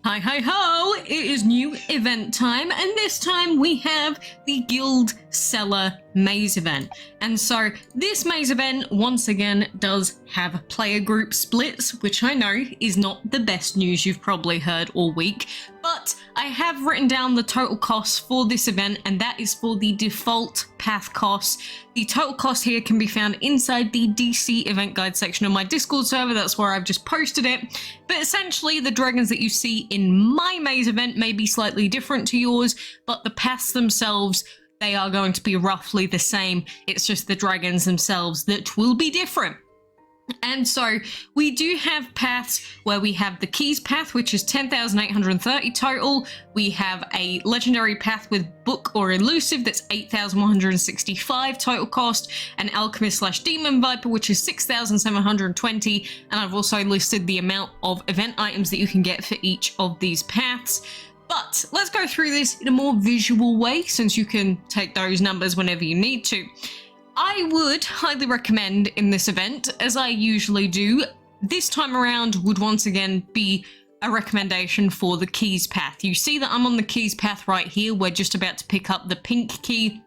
Hi hi ho! It is new event time, and this time we have the Guild Cellar maze event. And so this maze event once again does have player group splits, which I know is not the best news you've probably heard all week, but I have written down the total cost for this event, and that is for the default path cost. The total cost here can be found inside the DC event guide section of my Discord server. That's where I've just posted it. But essentially the dragons that you see in my maze event may be slightly different to yours, but the paths themselves, they are going to be roughly the same. It's just the dragons themselves that will be different. And so we do have paths where we have the keys path, which is 10,830 total. We have a legendary path with book or elusive that's 8,165 total cost, an alchemist / demon viper, which is 6,720. And I've also listed the amount of event items that you can get for each of these paths. But let's go through this in a more visual way, since you can take those numbers whenever you need to. I would highly recommend in this event, as I usually do, this time around would once again be a recommendation for the keys path. You see that I'm on the keys path right here. We're just about to pick up the pink key.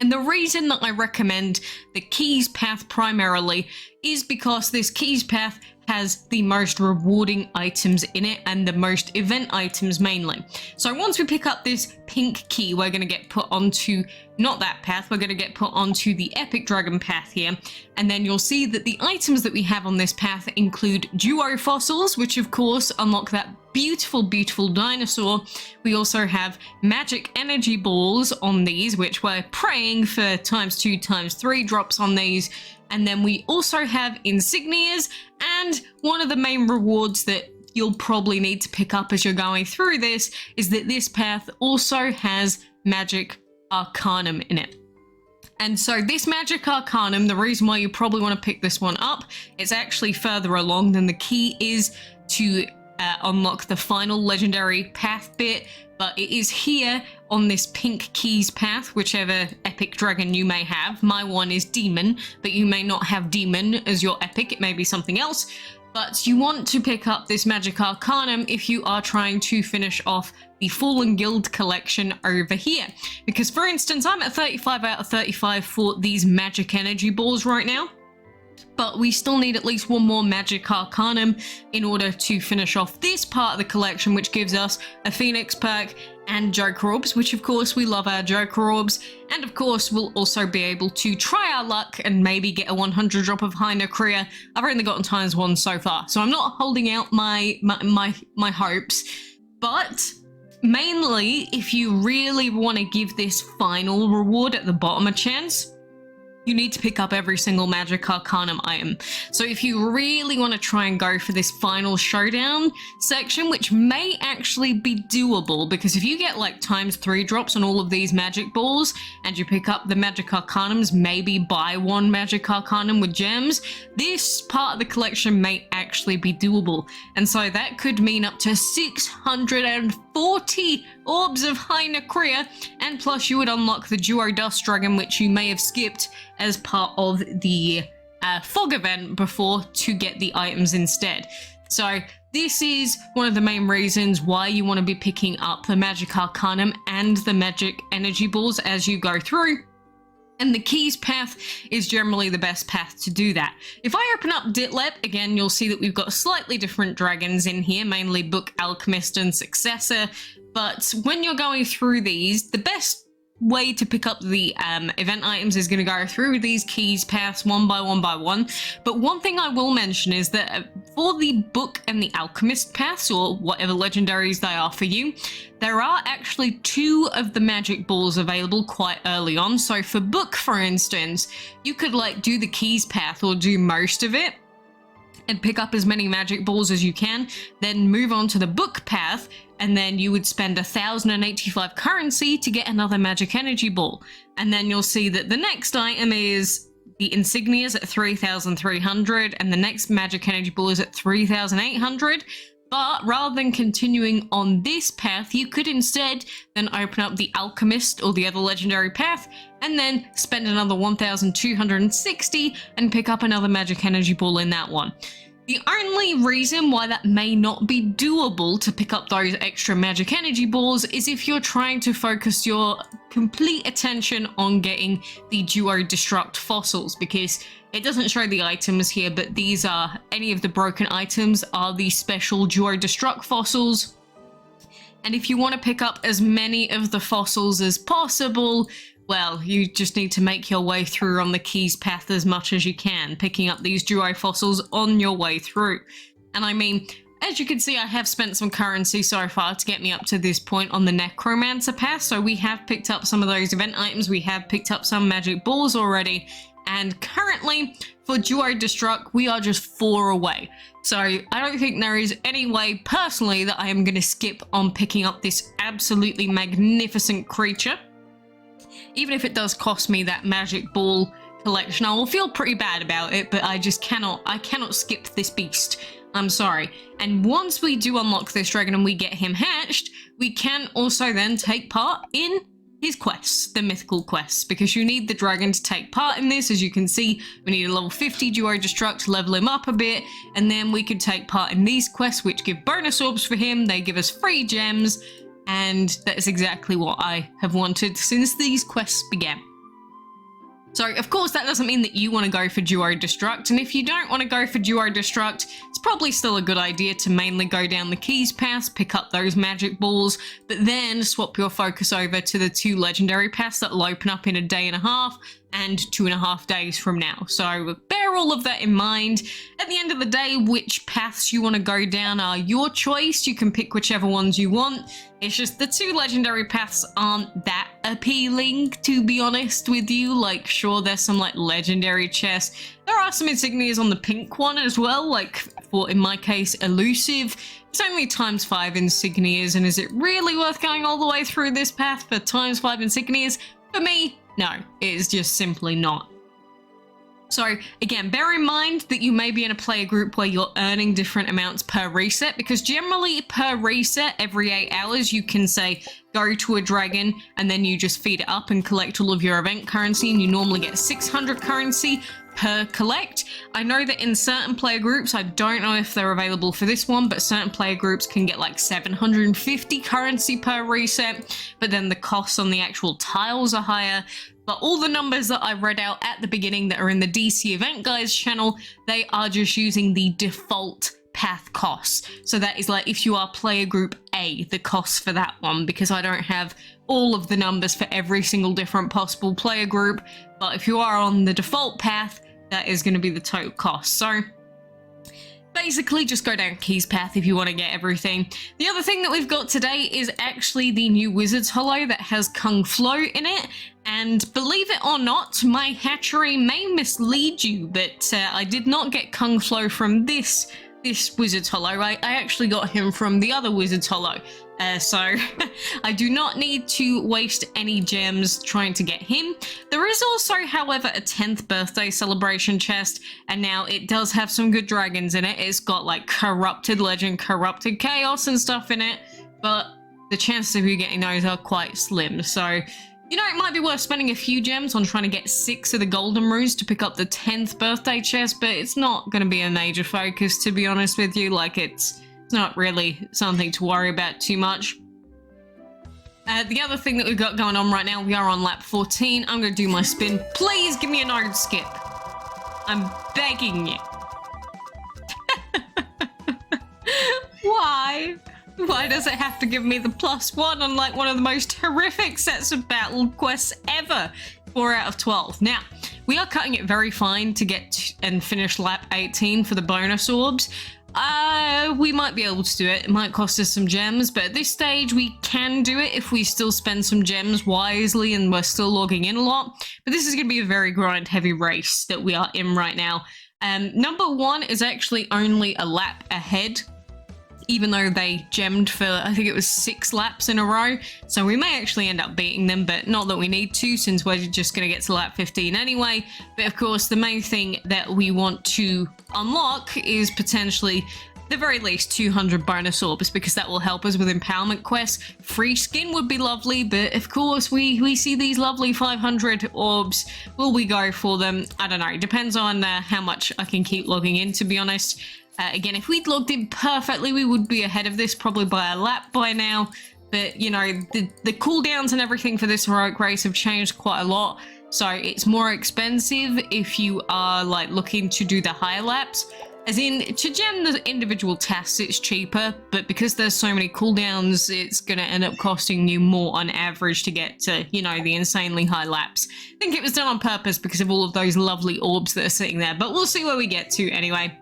And the reason that I recommend the keys path primarily is because this keys path has the most rewarding items in it and the most event items mainly. So once we pick up this pink key, we're going to get put onto, not that path, we're going to get put onto the epic dragon path here. And then you'll see that the items that we have on this path include duo fossils, which of course unlock that beautiful, beautiful dinosaur. We also have magic energy balls on these, which we're praying for ×2 ×3 drops on these. And then we also have insignias, and one of the main rewards that you'll probably need to pick up as you're going through this is that this path also has magic arcanum in it. And so this magic arcanum, the reason why you probably want to pick this one up, it's actually further along than the key is to unlock the final legendary path bit, but it is here on this pink keys path, whichever epic dragon you may have. My one is demon, but you may not have demon as your epic, it may be something else. But you want to pick up this magic arcanum if you are trying to finish off the Fallen Guild collection over here. Because for instance, I'm at 35 out of 35 for these magic energy balls right now. But we still need at least one more magic arcanum in order to finish off this part of the collection, which gives us a phoenix perk and joker orbs, which of course we love our joker orbs. And of course we'll also be able to try our luck and maybe get a 100 drop of high Nacrea. I've only gotten ×1 so far, so I'm not holding out my hopes. But mainly, if you really want to give this final reward at the bottom a chance, you need to pick up every single magic arcanum item. So if you really want to try and go for this final showdown section, which may actually be doable, because if you get like ×3 drops on all of these magic balls and you pick up the magic arcanums, maybe buy one magic arcanum with gems, this part of the collection may actually be doable. And so that could mean up to 640 orbs of high Nacrea, and plus you would unlock the duo-destruc dragon, which you may have skipped as part of the fog event before to get the items instead. So this is one of the main reasons why you want to be picking up the magic arcanum and the magic energy balls as you go through. And the keys path is generally the best path to do that. If I open up Ditlep, again, you'll see that we've got slightly different dragons in here, mainly Book, Alchemist, and Successor. But when you're going through these, the best way to pick up the event items is going to go through these keys paths one by one. But one thing I will mention is that for the book and the alchemist paths, or whatever legendaries they are for you, there are actually 2 of the magic balls available quite early on. So for book, for instance, you could like do the keys path or do most of it and pick up as many magic balls as you can, then move on to the book path, and then you would spend 1,085 currency to get another magic energy ball. And then you'll see that the next item is the insignias at 3,300, and the next magic energy ball is at 3,800. But rather than continuing on this path, you could instead then open up the Alchemist or the other legendary path, and then spend another 1,260 and pick up another magic energy ball in that one. The only reason why that may not be doable to pick up those extra magic energy balls is if you're trying to focus your complete attention on getting the duo-destruc fossils, because it doesn't show the items here, but these are, any of the broken items are the special duo-destruc fossils. And if you want to pick up as many of the fossils as possible, well, you just need to make your way through on the keys path as much as you can, picking up these duo fossils on your way through. And I mean, as you can see, I have spent some currency so far to get me up to this point on the necromancer path, so we have picked up some of those event items, we have picked up some magic balls already, and currently for duo-destruc we are just 4 away. So I don't think there is any way personally that I am going to skip on picking up this absolutely magnificent creature. Even if it does cost me that magic ball collection, I will feel pretty bad about it, but I cannot skip this beast. I'm sorry. And once we do unlock this dragon and we get him hatched, we can also then take part in his quests, the mythical quests, because you need the dragon to take part in this. As you can see, we need a level 50 duo-destruc to level him up a bit, and then we could take part in these quests, which give bonus orbs for him. They give us free gems, and that is exactly what I have wanted since these quests began. So, of course, that doesn't mean that you want to go for duo-destruc, and if you don't want to go for duo-destruc, it's probably still a good idea to mainly go down the keys path, pick up those magic balls, but then swap your focus over to the 2 legendary paths that will open up in a day and a half and 2.5 days from now. So bear all of that in mind. At the end of the day, which paths you want to go down are your choice. You can pick whichever ones you want. It's just the 2 legendary paths aren't that appealing, to be honest with you. Like, sure, there's some like legendary chests. There are some insignias on the pink one as well, like for, in my case, Elusive. It's only ×5 insignias, and is it really worth going all the way through this path for ×5 insignias? For me, no, it is just simply not. So again, bear in mind that you may be in a player group where you're earning different amounts per reset, because generally per reset, every 8 hours, you can say, go to a dragon, and then you just feed it up and collect all of your event currency, and you normally get 600 currency per collect. I know that in certain player groups, I don't know if they're available for this one, but certain player groups can get like 750 currency per reset, but then the costs on the actual tiles are higher. But all the numbers that I read out at the beginning that are in the DC Event Guys channel, they are just using the default path costs. So that is like if you are player group A, the costs for that one, because I don't have all of the numbers for every single different possible player group. But if you are on the default path, that is going to be the total cost. So basically just go down Keys path if you want to get everything. The other thing that we've got today is actually the new Wizard's Hollow that has Kung Flow in it. And believe it or not, my hatchery may mislead you, but I did not get Kung Flow from this Wizard's Hollow. I actually got him from the other Wizard's Hollow. So I do not need to waste any gems trying to get him. There is also, however, a 10th birthday celebration chest, and now it does have some good dragons in it. It's got like Corrupted Legend, Corrupted Chaos and stuff in it, but the chances of you getting those are quite slim. So, you know, it might be worth spending a few gems on trying to get 6 of the golden runes to pick up the 10th birthday chest, but it's not going to be a major focus, to be honest with you. Like, it's not really something to worry about too much. The other thing that we've got going on right now, we are on lap 14. I'm going to do my spin. Please give me a node skip. I'm begging you. Why? Why does it have to give me the +1 on like one of the most horrific sets of battle quests ever? 4 out of 12. Now, we are cutting it very fine to get and finish lap 18 for the bonus orbs. We might be able to do it. It might cost us some gems, but at this stage we can do it if we still spend some gems wisely and we're still logging in a lot. But this is going to be a very grind heavy race that we are in right now. Number 1 is actually only a lap ahead, even though they gemmed for, I think it was 6 laps in a row. So we may actually end up beating them, but not that we need to, since we're just going to get to lap 15 anyway. But of course, the main thing that we want to unlock is potentially the very least 200 bonus orbs, because that will help us with empowerment quests. Free skin would be lovely, but of course we see these lovely 500 orbs. Will we go for them? I don't know. It depends on how much I can keep logging in, to be honest. Again, if we'd logged in perfectly, we would be ahead of this probably by a lap by now. But, you know, the cooldowns and everything for this heroic race have changed quite a lot. So it's more expensive if you are, like, looking to do the higher laps. As in, to gem the individual tasks, it's cheaper. But because there's so many cooldowns, it's going to end up costing you more on average to get to, you know, the insanely high laps. I think it was done on purpose because of all of those lovely orbs that are sitting there. But we'll see where we get to anyway.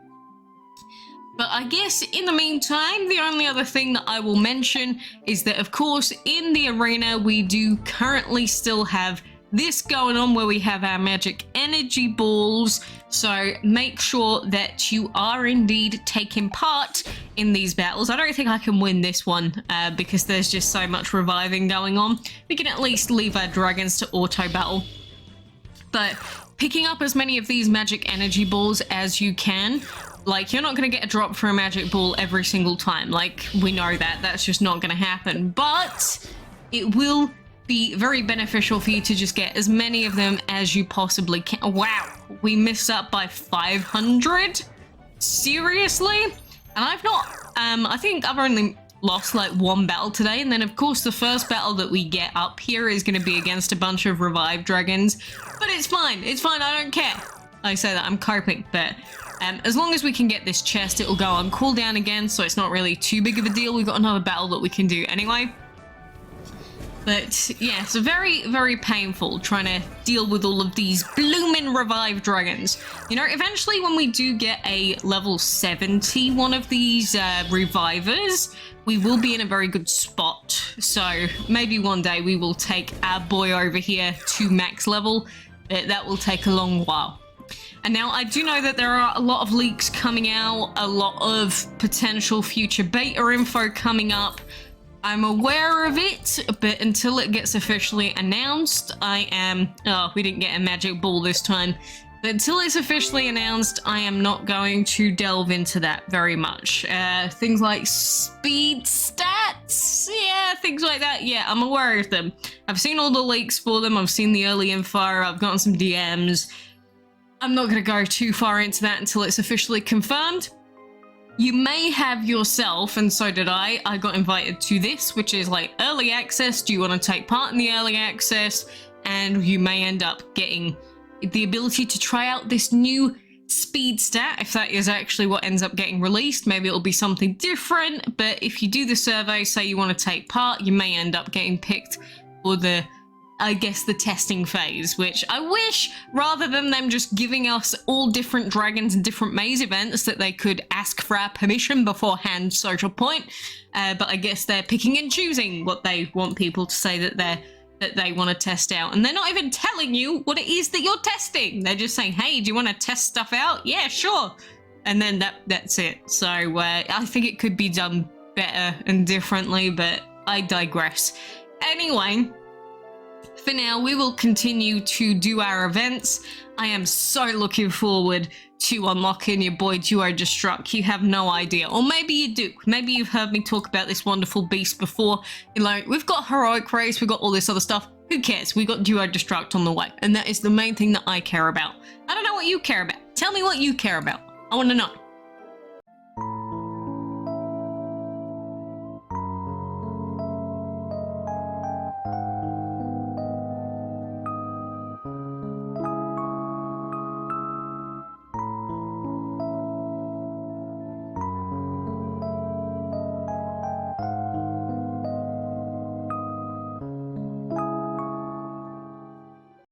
But I guess in the meantime, the only other thing that I will mention is that, of course, in the arena, we do currently still have this going on where we have our magic energy balls. So make sure that you are indeed taking part in these battles. I don't think I can win this one because there's just so much reviving going on. We can at least leave our dragons to auto battle. But picking up as many of these magic energy balls as you can. Like, you're not going to get a drop for a magic ball every single time. Like, we know that. That's just not going to happen. But it will be very beneficial for you to just get as many of them as you possibly can. Wow, we missed up by 500? Seriously? And I've not, I think I've only lost like one battle today. And then, of course, the first battle that we get up here is going to be against a bunch of revived dragons. But it's fine. It's fine. I don't care. I say that I'm coping, but as long as we can get this chest, it will go on cooldown again, so it's not really too big of a deal. We've got another battle that we can do anyway. But yeah, it's very, very painful trying to deal with all of these blooming revived dragons. You know, eventually when we do get a level 70 one of these revivers, we will be in a very good spot. So maybe one day we will take our boy over here to max level, but that will take a long while. And now I do know that there are a lot of leaks coming out, a lot of potential future beta info coming up. I'm aware of it, but until it gets officially announced, I am... Oh, we didn't get a magic ball this time. But until it's officially announced, I am not going to delve into that very much. Things like speed stats, yeah, things like that. Yeah, I'm aware of them. I've seen all the leaks for them. I've seen the early info. I've gotten some DMs. I'm not going to go too far into that until it's officially confirmed. You may have yourself, and so did I got invited to this, which is like early access. Do you want to take part in the early access? And you may end up getting the ability to try out this new speed stat, if that is actually what ends up getting released. Maybe it'll be something different, but if you do the survey, say you want to take part, you may end up getting picked for the, I guess, the testing phase, which I wish, rather than them just giving us all different dragons and different maze events, that they could ask for our permission beforehand, social point. But I guess they're picking and choosing what they want people to say that they want to test out. And they're not even telling you what it is that you're testing. They're just saying, hey, do you want to test stuff out? Yeah, sure. And then that's it. So I think it could be done better and differently, but I digress. Anyway, for now, we will continue to do our events. I am so looking forward to unlocking your boy duo-destruc. You have no idea. Or maybe you do. Maybe you've heard me talk about this wonderful beast before. You know, we've got heroic race, we've got all this other stuff. Who cares? We got duo-destruc on the way. And that is the main thing that I care about. I don't know what you care about. Tell me what you care about. I want to know.